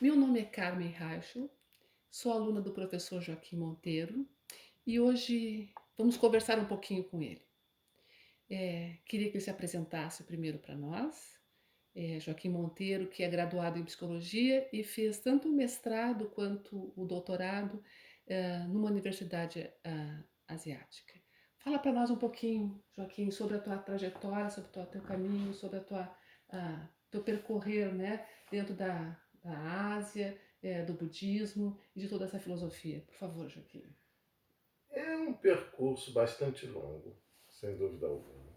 Meu nome é Carmen Reichel, sou aluna do professor Joaquim Monteiro e hoje vamos conversar um pouquinho com ele. Queria que ele se apresentasse primeiro para nós. Joaquim Monteiro, que é graduado em psicologia e fez tanto o mestrado quanto o doutorado numa universidade asiática. Fala para nós um pouquinho, Joaquim, sobre a tua trajetória, sobre o teu caminho, sobre teu percorrer, né, dentro da Ásia, do budismo e de toda essa filosofia. Por favor, Joaquim. É um percurso bastante longo, sem dúvida alguma.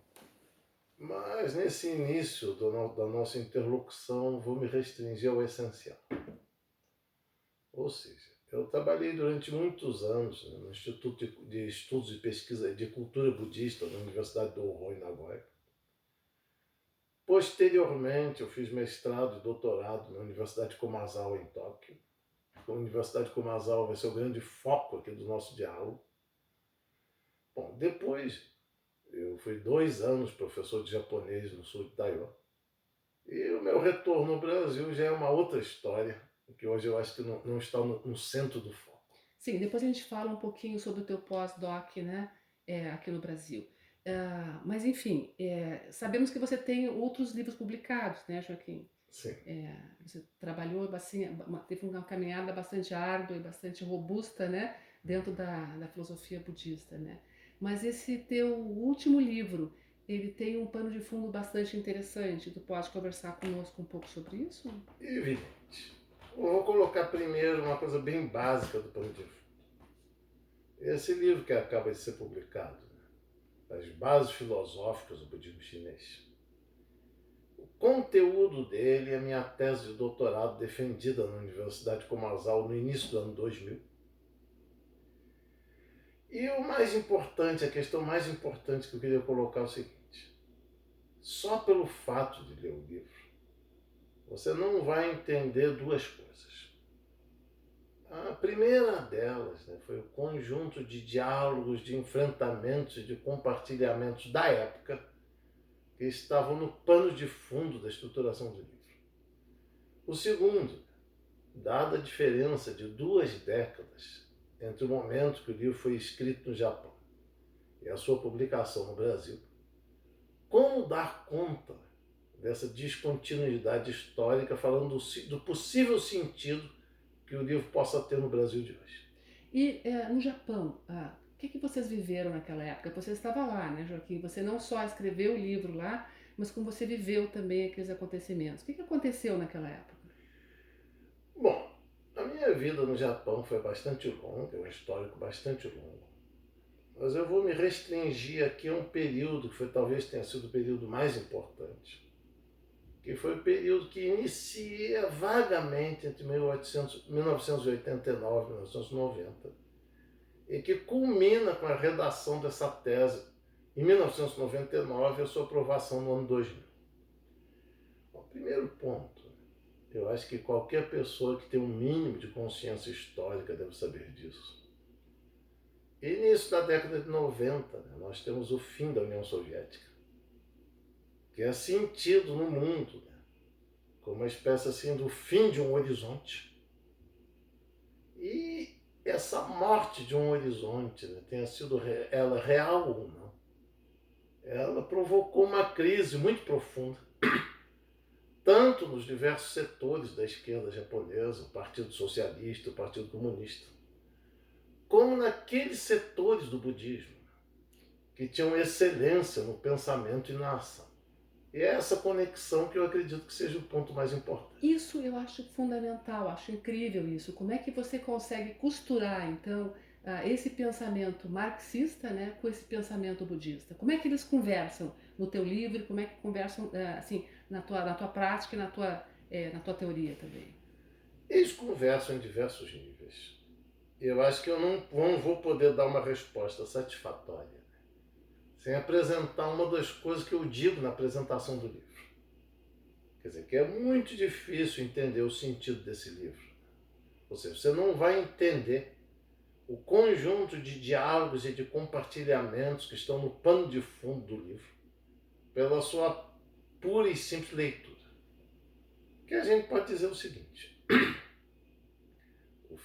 Mas nesse início da nossa interlocução, vou me restringir ao essencial. Ou seja, eu trabalhei durante muitos anos no Instituto de Estudos e Pesquisa de Cultura Budista na Universidade do Ohio, em Nagoya. Posteriormente, eu fiz mestrado e doutorado na Universidade Komazawa, em Tóquio. A Universidade Komazawa vai ser o grande foco aqui do nosso diálogo. Bom, depois eu fui 2 anos professor de japonês no sul de Taiwan. E o meu retorno ao Brasil já é uma outra história, que hoje eu acho que não está no centro do foco. Sim, depois a gente fala um pouquinho sobre o teu pós-doc, né, aqui no Brasil. Mas enfim, sabemos que você tem outros livros publicados, né, Joaquim? Sim. Você trabalhou assim, teve uma caminhada bastante árdua e bastante robusta, né, dentro da filosofia budista, né? Mas esse teu último livro, ele tem um pano de fundo bastante interessante. Tu pode conversar conosco um pouco sobre isso? Evidente. Eu vou colocar primeiro uma coisa bem básica do pano de fundo. Esse livro que acaba de ser publicado, As Bases Filosóficas do Budismo Chinês. O conteúdo dele é minha tese de doutorado defendida na Universidade de Komazawa no início do ano 2000. E o mais importante, a questão mais importante que eu queria colocar é o seguinte: só pelo fato de ler o livro, você não vai entender duas coisas. A primeira delas foi o conjunto de diálogos, de enfrentamentos e de compartilhamentos da época que estavam no pano de fundo da estruturação do livro. O segundo, dada a diferença de 2 décadas entre o momento que o livro foi escrito no Japão e a sua publicação no Brasil, como dar conta dessa descontinuidade histórica, falando do possível sentido que o livro possa ter no Brasil de hoje. E no Japão, o que vocês viveram naquela época? Você estava lá, né, Joaquim? Você não só escreveu o livro lá, mas como você viveu também aqueles acontecimentos. O que aconteceu naquela época? Bom, a minha vida no Japão foi bastante longa, é um histórico bastante longo. Mas eu vou me restringir aqui a um período que talvez tenha sido o período mais importante, que foi o período que inicia vagamente entre 1989 e 1990 e que culmina com a redação dessa tese em 1999 e a sua aprovação no ano 2000. O primeiro ponto, eu acho que qualquer pessoa que tem um mínimo de consciência histórica deve saber disso. Início da década de 90, nós temos o fim da União Soviética, que é sentido no mundo como uma espécie assim do fim de um horizonte. E essa morte de um horizonte, tenha sido ela real ou não, ela provocou uma crise muito profunda, tanto nos diversos setores da esquerda japonesa, o Partido Socialista, o Partido Comunista, como naqueles setores do budismo que tinham excelência no pensamento e na ação. E é essa conexão que eu acredito que seja o ponto mais importante. Isso eu acho fundamental, acho incrível isso. Como é que você consegue costurar, então, esse pensamento marxista, né, com esse pensamento budista? Como é que eles conversam no teu livro? Como é que conversam, assim, na tua prática e na tua teoria também? Eles conversam em diversos níveis. Eu acho que eu não vou poder dar uma resposta satisfatória sem apresentar uma das coisas que eu digo na apresentação do livro. Quer dizer, que é muito difícil entender o sentido desse livro. Ou seja, você não vai entender o conjunto de diálogos e de compartilhamentos que estão no pano de fundo do livro pela sua pura e simples leitura. Que a gente pode dizer o seguinte: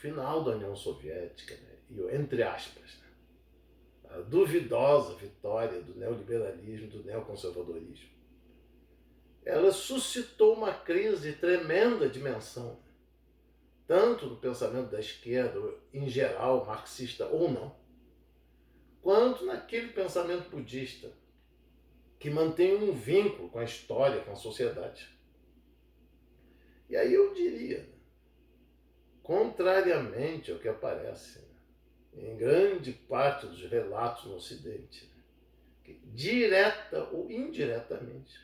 final da União Soviética, né, e o entre aspas, né, a duvidosa vitória do neoliberalismo, do neoconservadorismo, ela suscitou uma crise de tremenda dimensão, tanto no pensamento da esquerda, em geral, marxista ou não, quanto naquele pensamento budista, que mantém um vínculo com a história, com a sociedade. E aí eu diria, né, contrariamente ao que aparece, né, em grande parte dos relatos no Ocidente, né, que, direta ou indiretamente,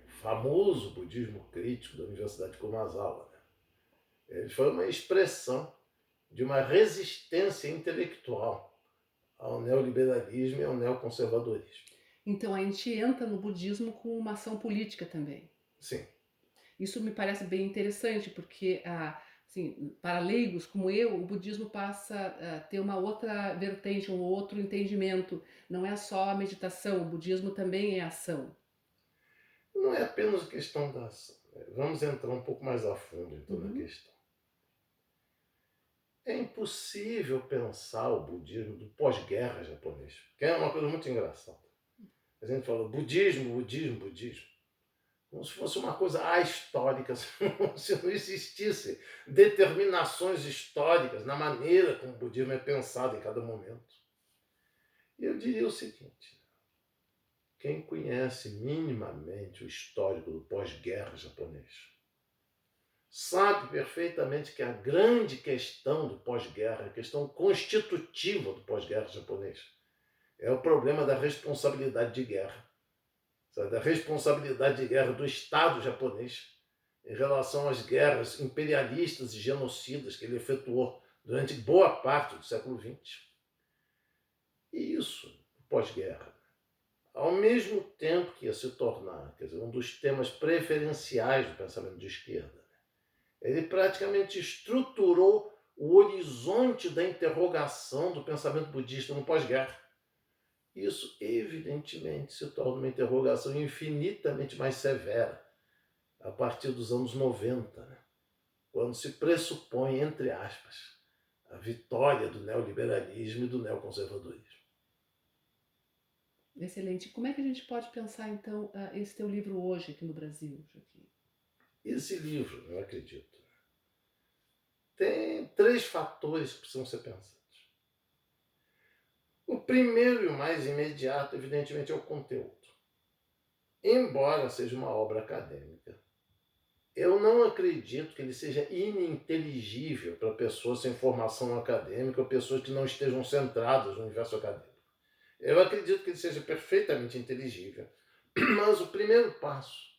o famoso budismo crítico da Universidade de Kumazawa, né, ele foi uma expressão de uma resistência intelectual ao neoliberalismo e ao neoconservadorismo. Então a gente entra no budismo com uma ação política também. Sim. Isso me parece bem interessante, porque assim, para leigos como eu, o budismo passa a ter uma outra vertente, um outro entendimento. Não é só a meditação, o budismo também é ação. Não é apenas a questão da ação. Vamos entrar um pouco mais a fundo em toda a questão. É impossível pensar o budismo do pós-guerra japonês, que é uma coisa muito engraçada. A gente fala budismo, budismo, budismo, como se fosse uma coisa ahistórica, se não existisse determinações históricas na maneira como o budismo é pensado em cada momento. E eu diria o seguinte: quem conhece minimamente o histórico do pós-guerra japonês sabe perfeitamente que a grande questão do pós-guerra, a questão constitutiva do pós-guerra japonês, é o problema da responsabilidade de guerra, sabe? Da responsabilidade de guerra do Estado japonês em relação às guerras imperialistas e genocidas que ele efetuou durante boa parte do século XX. E isso, pós-guerra, ao mesmo tempo que ia se tornar, quer dizer, um dos temas preferenciais do pensamento de esquerda, ele praticamente estruturou o horizonte da interrogação do pensamento budista no pós-guerra. Isso, evidentemente, se torna uma interrogação infinitamente mais severa a partir dos anos 90, né? Quando se pressupõe, entre aspas, a vitória do neoliberalismo e do neoconservadorismo. Excelente. Como é que a gente pode pensar, então, esse teu livro hoje aqui no Brasil, Joaquim? Esse livro, eu acredito, tem 3 fatores que precisam ser pensados. O primeiro e o mais imediato, evidentemente, é o conteúdo. Embora seja uma obra acadêmica, eu não acredito que ele seja ininteligível para pessoas sem formação acadêmica ou pessoas que não estejam centradas no universo acadêmico. Eu acredito que ele seja perfeitamente inteligível, mas o primeiro passo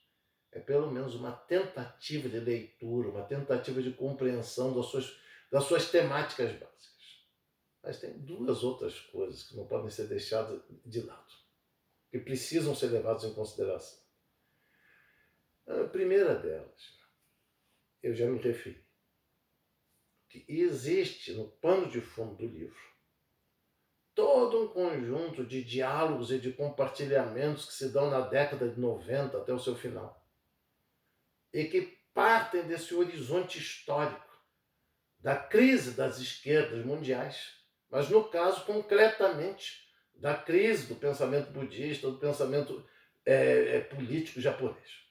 é pelo menos uma tentativa de leitura, uma tentativa de compreensão das suas temáticas básicas. Mas tem 2 outras coisas que não podem ser deixadas de lado, que precisam ser levadas em consideração. A primeira delas, eu já me referi, que existe no pano de fundo do livro todo um conjunto de diálogos e de compartilhamentos que se dão na década de 90 até o seu final, e que partem desse horizonte histórico da crise das esquerdas mundiais, mas no caso concretamente da crise do pensamento budista, do pensamento político japonês.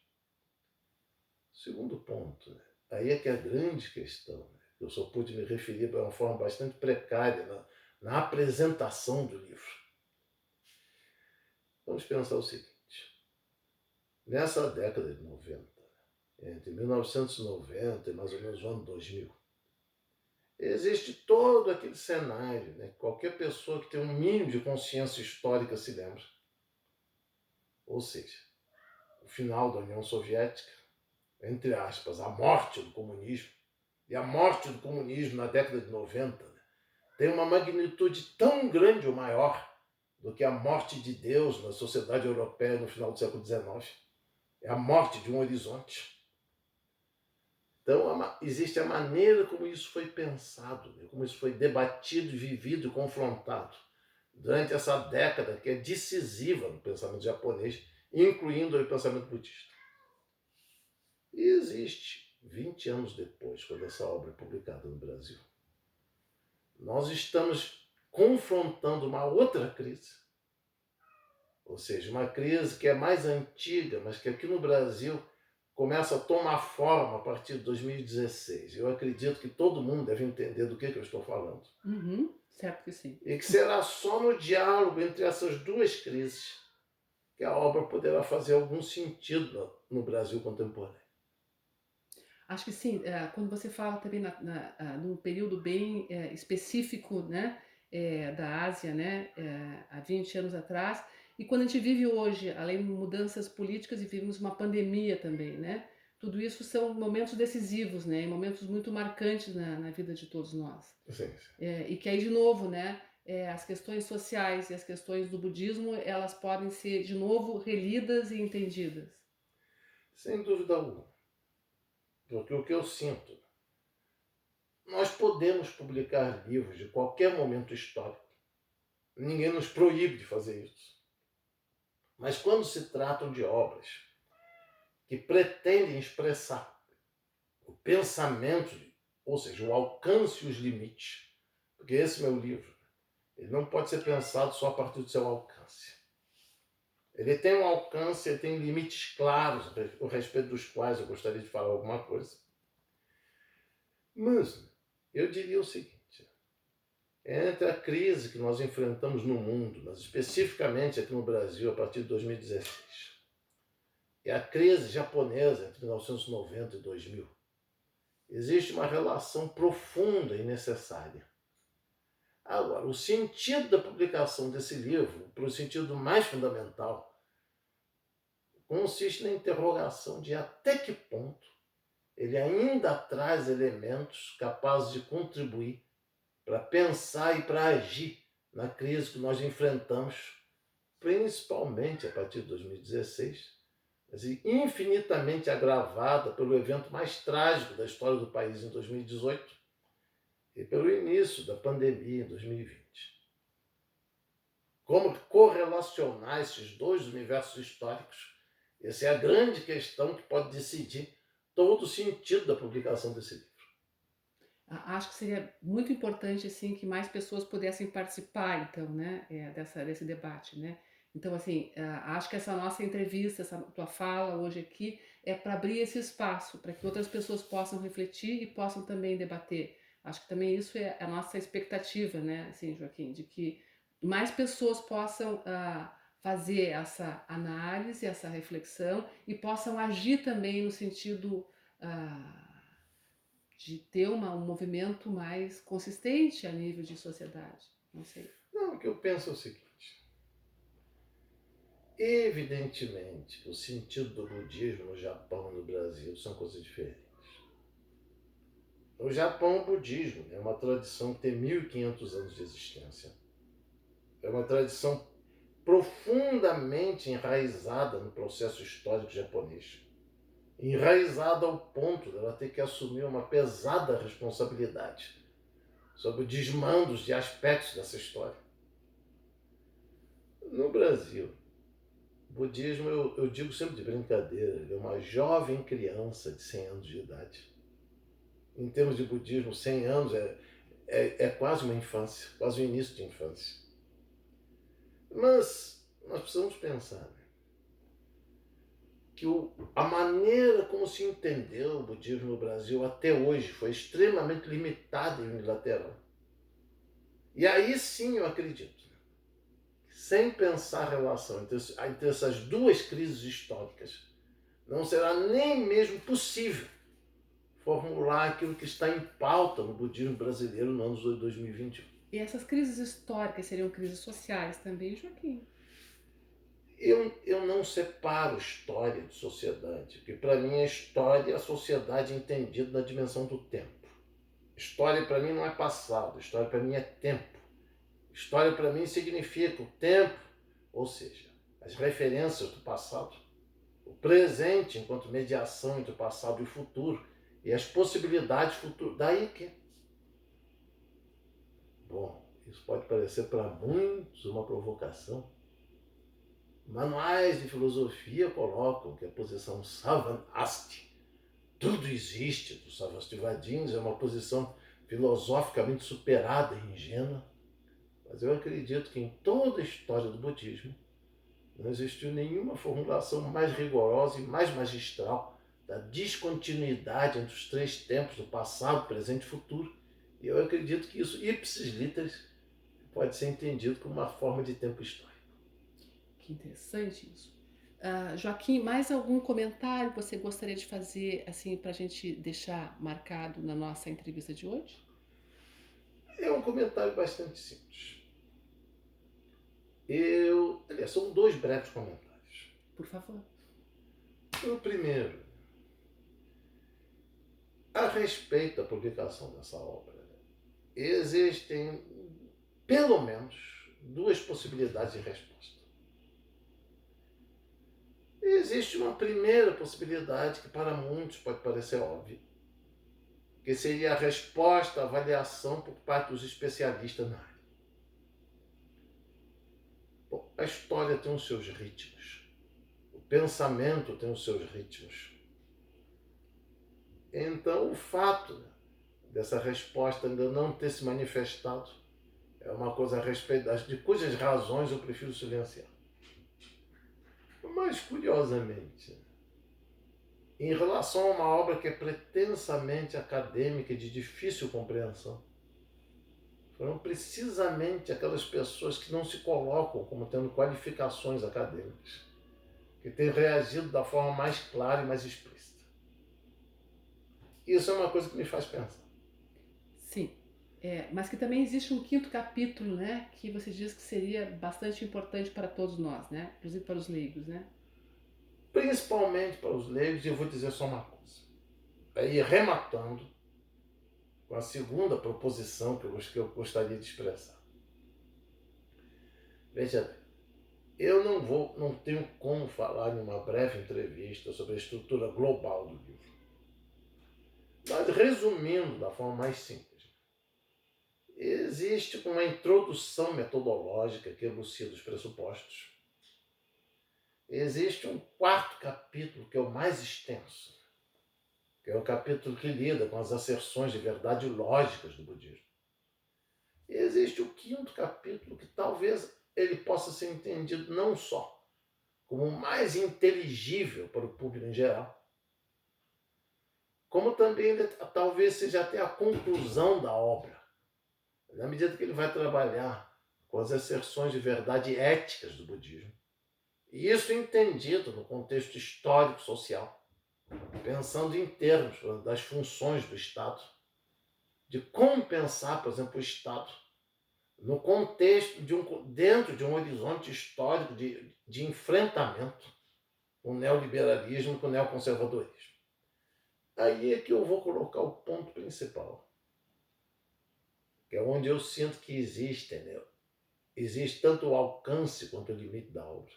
Segundo ponto, né? Aí é que é a grande questão, né? Eu só pude me referir de uma forma bastante precária na apresentação do livro. Vamos pensar o seguinte: nessa década de 90, entre 1990 e mais ou menos o ano 2000, existe todo aquele cenário, né? Qualquer pessoa que tem um mínimo de consciência histórica se lembra. Ou seja, o final da União Soviética, entre aspas, a morte do comunismo, e a morte do comunismo na década de 90, né, tem uma magnitude tão grande ou maior do que a morte de Deus na sociedade europeia no final do século XIX. É a morte de um horizonte. Então, existe a maneira como isso foi pensado, né, como isso foi debatido, vivido e confrontado durante essa década que é decisiva no pensamento japonês, incluindo o pensamento budista. E existe, 20 anos depois, quando essa obra é publicada no Brasil, nós estamos confrontando uma outra crise. Ou seja, uma crise que é mais antiga, mas que aqui no Brasil começa a tomar forma a partir de 2016. Eu acredito que todo mundo deve entender do que eu estou falando. Uhum, certo que sim. E que será só no diálogo entre essas duas crises que a obra poderá fazer algum sentido no Brasil contemporâneo. Acho que sim, quando você fala também num período bem específico, né, da Ásia, né, há 20 anos atrás, e quando a gente vive hoje, além de mudanças políticas, e vivemos uma pandemia também, né? Tudo isso são momentos decisivos, né, e momentos muito marcantes na vida de todos nós. Sim, sim. E que aí, de novo, né, as questões sociais e as questões do budismo, elas podem ser, de novo, relidas e entendidas. Sem dúvida alguma. Porque o que eu sinto, nós podemos publicar livros de qualquer momento histórico. Ninguém nos proíbe de fazer isso. Mas quando se tratam de obras que pretendem expressar o pensamento, ou seja, o alcance e os limites, porque esse meu livro, ele não pode ser pensado só a partir do seu alcance. Ele tem um alcance, ele tem limites claros a respeito dos quais eu gostaria de falar alguma coisa. Mas eu diria o seguinte: entre a crise que nós enfrentamos no mundo, mas especificamente aqui no Brasil a partir de 2016, e a crise japonesa entre 1990 e 2000, existe uma relação profunda e necessária. Agora, o sentido da publicação desse livro, para o sentido mais fundamental, consiste na interrogação de até que ponto ele ainda traz elementos capazes de contribuir para pensar e para agir na crise que nós enfrentamos, principalmente a partir de 2016, mas infinitamente agravada pelo evento mais trágico da história do país em 2018 e pelo início da pandemia em 2020. Como correlacionar esses dois universos históricos? Essa é a grande questão que pode decidir todo o sentido da publicação desse livro. Acho que seria muito importante, assim, que mais pessoas pudessem participar, então, né, desse debate, né? Então, assim, acho que essa nossa entrevista, essa tua fala hoje aqui, é para abrir esse espaço, para que outras pessoas possam refletir e possam também debater. Acho que também isso é a nossa expectativa, né, assim, Joaquim, de que mais pessoas possam fazer essa análise, essa reflexão e possam agir também no sentido de ter um movimento mais consistente a nível de sociedade. Não sei. Não, o que eu penso é o seguinte: evidentemente, o sentido do budismo no Japão e no Brasil são coisas diferentes. No Japão, o budismo é uma tradição que tem 1500 anos de existência. É uma tradição profundamente enraizada no processo histórico japonês. Enraizada ao ponto de ela ter que assumir uma pesada responsabilidade sobre o desmandos de aspectos dessa história. No Brasil, o budismo, eu digo sempre de brincadeira, ele é uma jovem criança de 100 anos de idade. Em termos de budismo, 100 anos é quase uma infância, quase o início de infância. Mas nós precisamos pensar, né, que a maneira como se entendeu o budismo no Brasil até hoje foi extremamente limitada e unilateral. E aí sim eu acredito, sem pensar a relação entre essas duas crises históricas, não será nem mesmo possível formular aquilo que está em pauta no budismo brasileiro no ano de 2021. E essas crises históricas seriam crises sociais também, Joaquim? Eu não separo história de sociedade, porque para mim a história é a sociedade entendida na dimensão do tempo. História para mim não é passado, história para mim é tempo. História para mim significa o tempo, ou seja, as referências do passado, o presente enquanto mediação entre o passado e o futuro, e as possibilidades futuras. Daí que, bom, isso pode parecer para muitos uma provocação. Manuais de filosofia colocam que a posição Savan Asti, tudo existe, do Sarvastivadins, é uma posição filosoficamente superada e ingênua, mas eu acredito que em toda a história do budismo não existiu nenhuma formulação mais rigorosa e mais magistral da descontinuidade entre os três tempos do passado, presente e futuro. E eu acredito que isso, ipsis literis, pode ser entendido como uma forma de tempo histórico. Que interessante isso. Joaquim, mais algum comentário que você gostaria de fazer assim para a gente deixar marcado na nossa entrevista de hoje? É um comentário bastante simples. Aliás, são dois breves comentários. Por favor. O primeiro, a respeito da publicação dessa obra, existem pelo menos duas possibilidades de resposta. Existe uma primeira possibilidade que para muitos pode parecer óbvia, que seria a resposta à avaliação por parte dos especialistas na área. Bom, a história tem os seus ritmos, o pensamento tem os seus ritmos. Então, o fato dessa resposta ainda não ter se manifestado é uma coisa a respeito de cujas razões eu prefiro silenciar. Mas, curiosamente, em relação a uma obra que é pretensamente acadêmica e de difícil compreensão, foram precisamente aquelas pessoas que não se colocam como tendo qualificações acadêmicas que têm reagido da forma mais clara e mais explícita. Isso é uma coisa que me faz pensar. Sim, mas que também existe um quinto capítulo, né, que você diz que seria bastante importante para todos nós, né, inclusive para os leigos, né? Principalmente para os leigos, e eu vou dizer só uma coisa. Aí, rematando com a segunda proposição que eu gostaria de expressar. Veja bem, eu não tenho como falar em uma breve entrevista sobre a estrutura global do livro. Mas, resumindo da forma mais simples, existe uma introdução metodológica que elucida os pressupostos. Existe um quarto capítulo, que é o mais extenso, que é o capítulo que lida com as asserções de verdade lógicas do budismo. E existe o quinto capítulo, que talvez ele possa ser entendido não só como mais inteligível para o público em geral, como também ele talvez seja até a conclusão da obra, na medida que ele vai trabalhar com as asserções de verdade éticas do budismo. E isso entendido no contexto histórico-social, pensando em termos das funções do Estado, de como pensar, por exemplo, o Estado no contexto dentro de um horizonte histórico de enfrentamento com o neoliberalismo e com o neoconservadorismo. Aí é que eu vou colocar o ponto principal, que é onde eu sinto que existe tanto o alcance quanto o limite da obra.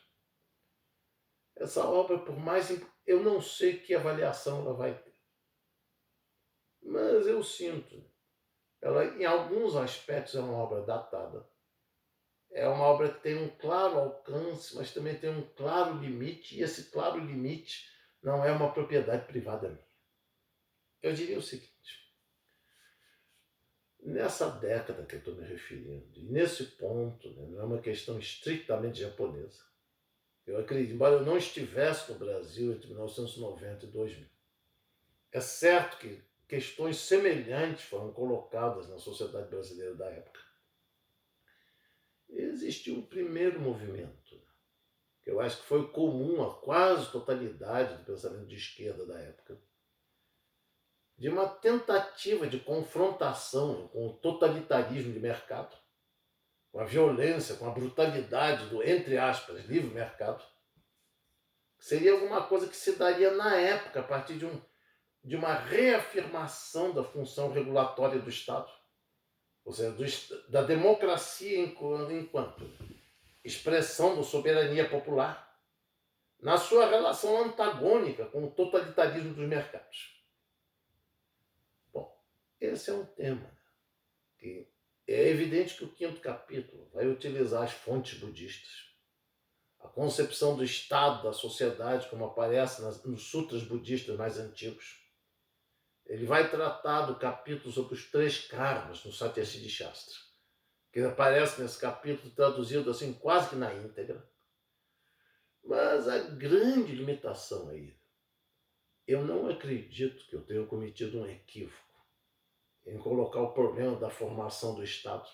Essa obra, por mais... Eu não sei que avaliação ela vai ter, mas eu sinto. Ela, em alguns aspectos, é uma obra datada. É uma obra que tem um claro alcance, mas também tem um claro limite, e esse claro limite não é uma propriedade privada minha. Eu diria o seguinte: nessa década que eu estou me referindo, e nesse ponto, né, não é uma questão estritamente japonesa. Eu acredito, embora eu não estivesse no Brasil entre 1990 e 2000, é certo que questões semelhantes foram colocadas na sociedade brasileira da época. Existiu um primeiro movimento, que eu acho que foi comum à quase totalidade do pensamento de esquerda da época, de uma tentativa de confrontação com o totalitarismo de mercado, com a violência, com a brutalidade do, entre aspas, livre mercado. Seria alguma coisa que se daria na época a partir de uma reafirmação da função regulatória do Estado, ou seja, da democracia enquanto expressão da soberania popular, na sua relação antagônica com o totalitarismo dos mercados. Bom, esse é um tema que é evidente que o quinto capítulo vai utilizar as fontes budistas, a concepção do Estado, da sociedade, como aparece nos sutras budistas mais antigos, Ele vai tratar do capítulo sobre os 3 karmas no Satyasiddhi Shastra, que aparece nesse capítulo traduzido assim quase que na íntegra. Mas a grande limitação aí, eu não acredito que eu tenha cometido um equívoco em colocar o problema da formação do Estado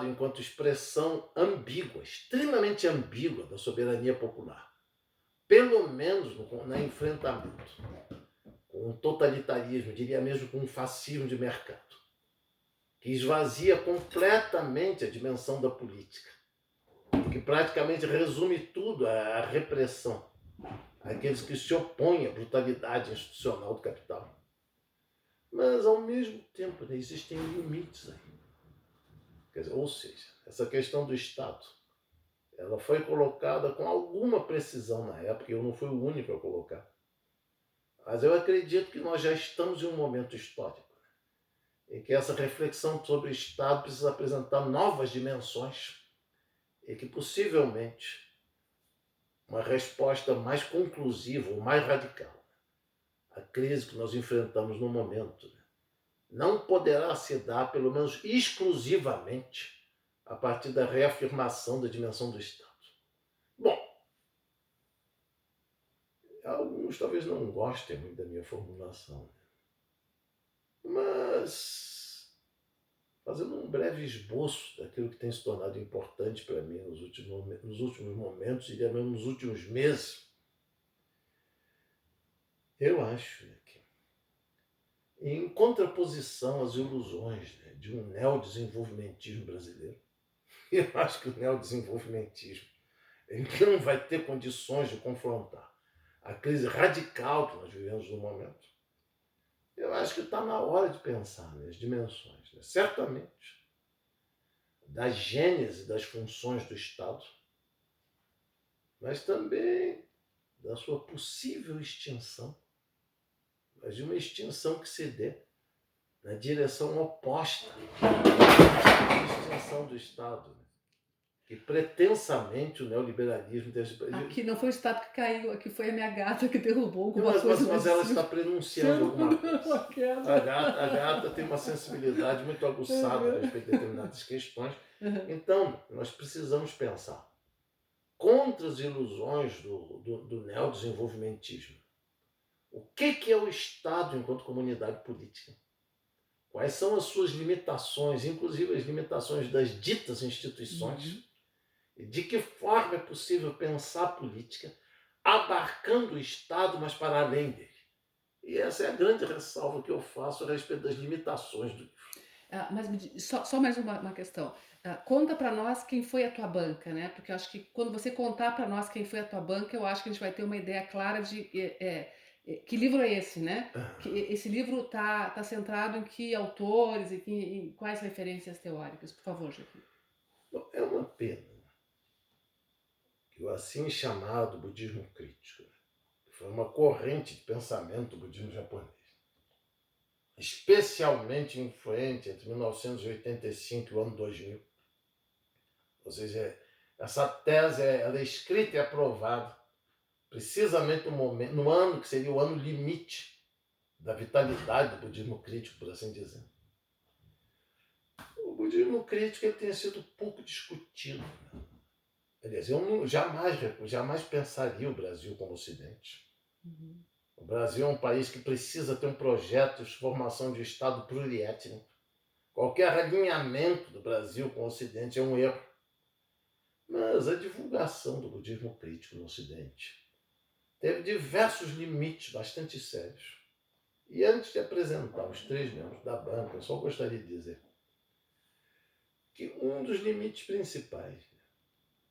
enquanto expressão ambígua, extremamente ambígua da soberania popular, pelo menos no enfrentamento com um totalitarismo, diria mesmo com um fascismo de mercado, que esvazia completamente a dimensão da política, que praticamente resume tudo à repressão, àqueles que se opõem à brutalidade institucional do capital. Mas, ao mesmo tempo, existem limites aí. Quer dizer, ou seja, essa questão do Estado, ela foi colocada com alguma precisão na época, e eu não fui o único a colocar. Mas eu acredito que nós já estamos em um momento histórico em que essa reflexão sobre o Estado precisa apresentar novas dimensões e que possivelmente uma resposta mais conclusiva ou mais radical à crise que nós enfrentamos no momento não poderá se dar, pelo menos exclusivamente, a partir da reafirmação da dimensão do Estado. Bom, alguns talvez não gostem muito da minha formulação, mas fazendo um breve esboço daquilo que tem se tornado importante para mim nos últimos momentos e mesmo nos últimos meses, eu acho que, em contraposição às ilusões de um neodesenvolvimentismo brasileiro, eu acho que o neodesenvolvimentismo ele não vai ter condições de confrontar a crise radical que nós vivemos no momento. Eu acho que está na hora de pensar nas dimensões, certamente, da gênese das funções do Estado, mas também da sua possível extinção, mas de uma extinção que se dê na direção oposta à extinção do Estado, que pretensamente o neoliberalismo... Aqui não foi o Estado que caiu, aqui foi a minha gata que derrubou alguma coisa. Mas ela está prenunciando alguma coisa. A gata tem uma sensibilidade muito aguçada a respeito de determinadas questões. Então, nós precisamos pensar contra as ilusões do neodesenvolvimentismo. O que é o Estado enquanto comunidade política? Quais são as suas limitações, inclusive as limitações das ditas instituições? E de que forma é possível pensar a política abarcando o Estado, mas para além dele? E essa é a grande ressalva que eu faço a respeito das limitações do livro. Mas só mais uma questão. Conta para nós quem foi a tua banca, né? Porque eu acho que quando você contar para nós quem foi a tua banca, eu acho que a gente vai ter uma ideia clara de que livro é esse, né? Que esse livro está centrado em que autores e em quais referências teóricas? Por favor, Joaquim. Bom, é uma pena que o assim chamado budismo crítico, que foi uma corrente de pensamento do budismo japonês, especialmente influente entre 1985 e o ano 2000. Ou seja, essa tese ela é escrita e aprovada precisamente no ano que seria o ano limite da vitalidade do budismo crítico, por assim dizer. O budismo crítico ele tem sido pouco discutido. Aliás, eu jamais pensaria o Brasil como Ocidente. O Brasil é um país que precisa ter um projeto de formação de Estado pluriétnico. Qualquer alinhamento do Brasil com o Ocidente é um erro. Mas a divulgação do budismo crítico no Ocidente teve diversos limites bastante sérios. E antes de apresentar os 3 membros da banca, eu só gostaria de dizer que um dos limites principais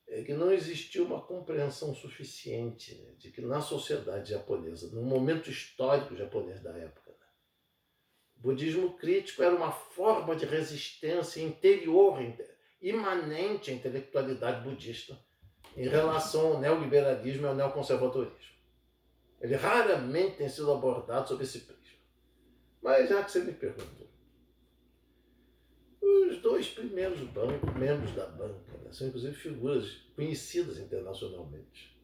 é que não existiu uma compreensão suficiente de que na sociedade japonesa, no momento histórico japonês da época, o budismo crítico era uma forma de resistência interior, imanente à intelectualidade budista em relação ao neoliberalismo e ao neoconservadorismo. Ele raramente tem sido abordado sob esse prisma. Mas já que você me perguntou, os 2 primeiros membros da banca são inclusive figuras conhecidas internacionalmente.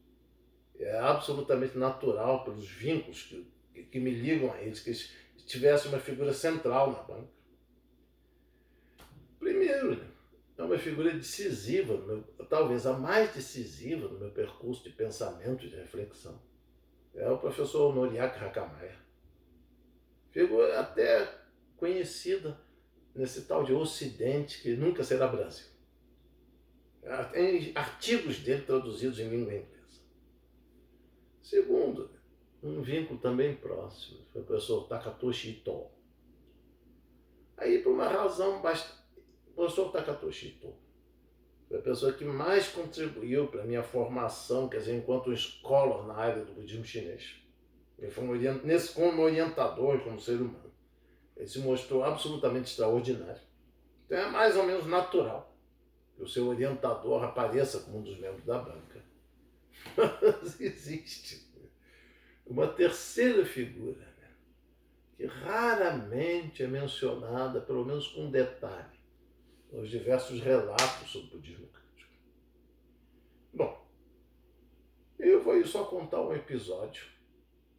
É absolutamente natural pelos vínculos que que me ligam a eles, que eles tivessem uma figura central na banca. Primeiro, né, é uma figura decisiva, talvez a mais decisiva no meu percurso de pensamento e de reflexão. É o professor Noriaki Hakamaya. Figura até conhecida nesse tal de Ocidente que nunca será Brasil. Tem artigos dele traduzidos em língua inglesa. Segundo, um vínculo também próximo, foi o professor Takatoshi Ito. Aí, por uma razão bastante... O professor Takatoshi Ito foi a pessoa que mais contribuiu para a minha formação, quer dizer, enquanto um scholar na área do budismo chinês. Ele foi como orientador, como ser humano. Ele se mostrou absolutamente extraordinário. Então é mais ou menos natural que o seu orientador apareça como um dos membros da banca. Mas existe uma terceira figura, né, que raramente é mencionada, pelo menos com detalhe, nos diversos relatos sobre o budismo crítico. Bom, eu vou só contar um episódio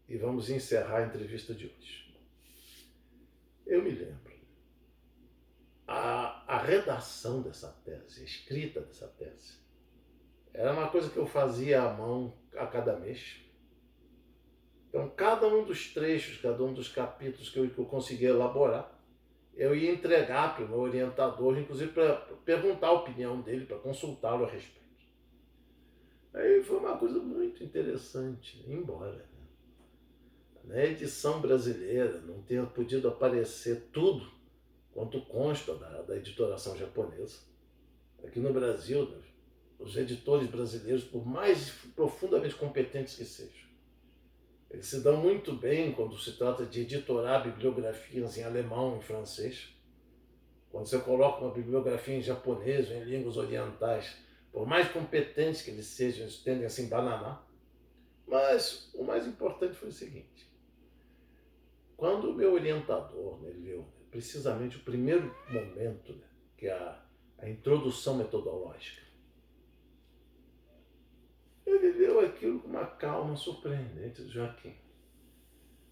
e vamos encerrar a entrevista de hoje. Eu me lembro, a redação dessa tese, a escrita dessa tese, era uma coisa que eu fazia à mão a cada mês. Então, cada um dos trechos, cada um dos capítulos que eu conseguia elaborar, eu ia entregar para o meu orientador, inclusive para perguntar a opinião dele, para consultá-lo a respeito. Aí foi uma coisa muito interessante, embora na edição brasileira não tenha podido aparecer tudo quanto consta da editoração japonesa. Aqui no Brasil, os editores brasileiros, por mais profundamente competentes que sejam, eles se dão muito bem quando se trata de editorar bibliografias em alemão, em francês. Quando você coloca uma bibliografia em japonês ou em línguas orientais, por mais competentes que eles sejam, eles tendem a se embananar. Mas o mais importante foi o seguinte: quando o meu orientador, ele leu precisamente o primeiro momento, que é a introdução metodológica, ele leu aquilo com uma calma surpreendente. Joaquim,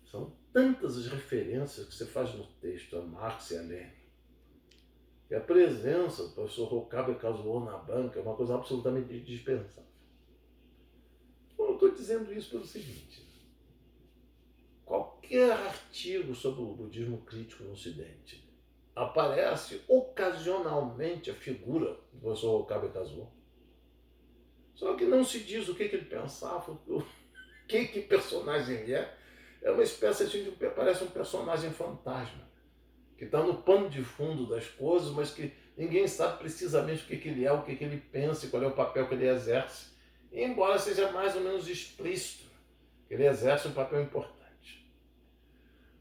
são tantas as referências que você faz no texto a Marx e a Lenin, que a presença do professor Okabe Kazuo na banca é uma coisa absolutamente dispensável. Bom, eu estou dizendo isso pelo seguinte: qualquer artigo sobre o budismo crítico no Ocidente aparece ocasionalmente a figura do professor Okabe Kazuo. Só que não se diz o que ele pensava, o que personagem ele é. É uma espécie de... parece um personagem fantasma, que está no pano de fundo das coisas, mas que ninguém sabe precisamente o que ele é, o que ele pensa e qual é o papel que ele exerce, embora seja mais ou menos explícito que ele exerce um papel importante.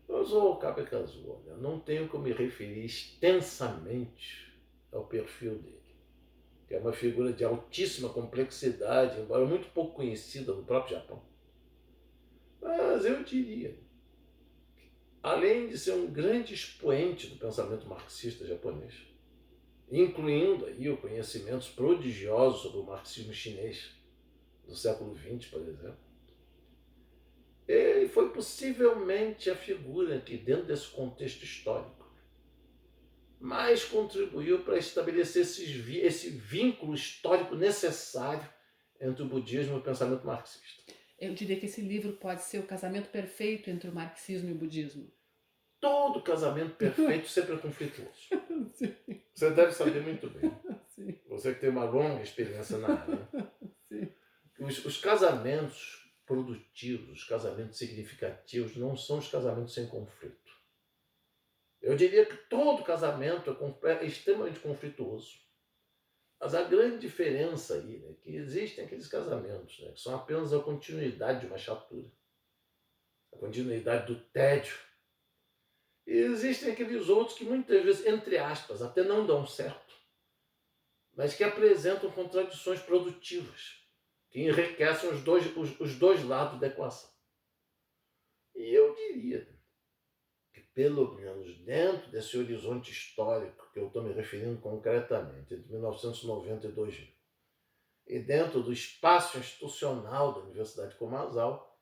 Mas o Okabe Kazuo, eu não tenho como me referir extensamente ao perfil dele, que é uma figura de altíssima complexidade, embora muito pouco conhecida no próprio Japão. Mas eu diria, além de ser um grande expoente do pensamento marxista japonês, incluindo aí conhecimentos prodigiosos sobre o marxismo chinês do século XX, por exemplo, ele foi possivelmente a figura que, dentro desse contexto histórico, mais contribuiu para estabelecer esse vínculo histórico necessário entre o budismo e o pensamento marxista. Eu diria que esse livro pode ser o casamento perfeito entre o marxismo e o budismo. Todo casamento perfeito sempre é conflituoso. Sim. Você deve saber muito bem. Sim. Você que tem uma longa experiência na área. Sim. Os casamentos produtivos, os casamentos significativos, não são os casamentos sem conflito. Eu diria que todo casamento é extremamente conflituoso. Mas a grande diferença aí é que existem aqueles casamentos, né, que são apenas a continuidade de uma chatura, a continuidade do tédio. E existem aqueles outros que muitas vezes, entre aspas, até não dão certo, mas que apresentam contradições produtivas, que enriquecem os dois lados da equação. E eu diria que, pelo menos dentro desse horizonte histórico que eu estou me referindo concretamente, entre 1990 e 2000, e dentro do espaço institucional da Universidade de Komazawa,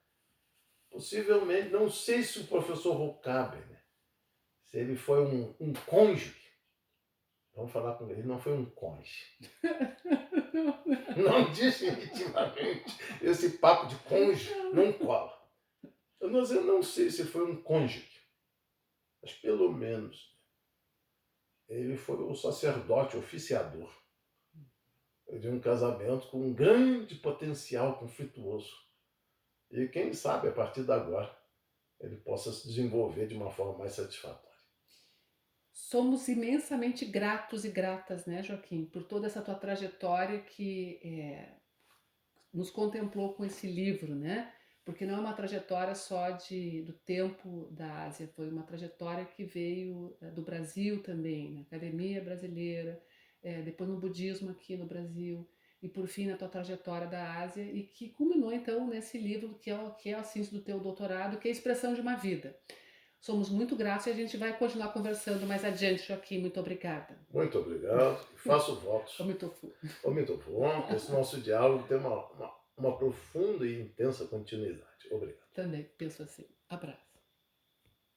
Possivelmente, não sei se o professor Vocaber, né, se ele foi um cônjuge. Vamos falar com ele, não foi um cônjuge. Não, definitivamente. Esse papo de cônjuge não cola. Eu não sei se foi um cônjuge, mas pelo menos ele foi o sacerdote oficiador de um casamento com um grande potencial conflituoso. E quem sabe, a partir de agora, ele possa se desenvolver de uma forma mais satisfatória. Somos imensamente gratos e gratas, né, Joaquim, por toda essa tua trajetória que nos contemplou com esse livro, né? Porque não é uma trajetória só do tempo da Ásia, foi uma trajetória que veio do Brasil também, na academia brasileira, depois no budismo aqui no Brasil, e por fim na tua trajetória da Ásia, e que culminou então nesse livro que é a síntese do teu doutorado, que é a expressão de uma vida. Somos muito gratos e a gente vai continuar conversando mais adiante, Joaquim. Muito obrigada. Muito obrigado e faço votos. Omitofu. Muito bom que esse nosso diálogo tenha uma profunda e intensa continuidade. Obrigado. Também penso assim. Abraço.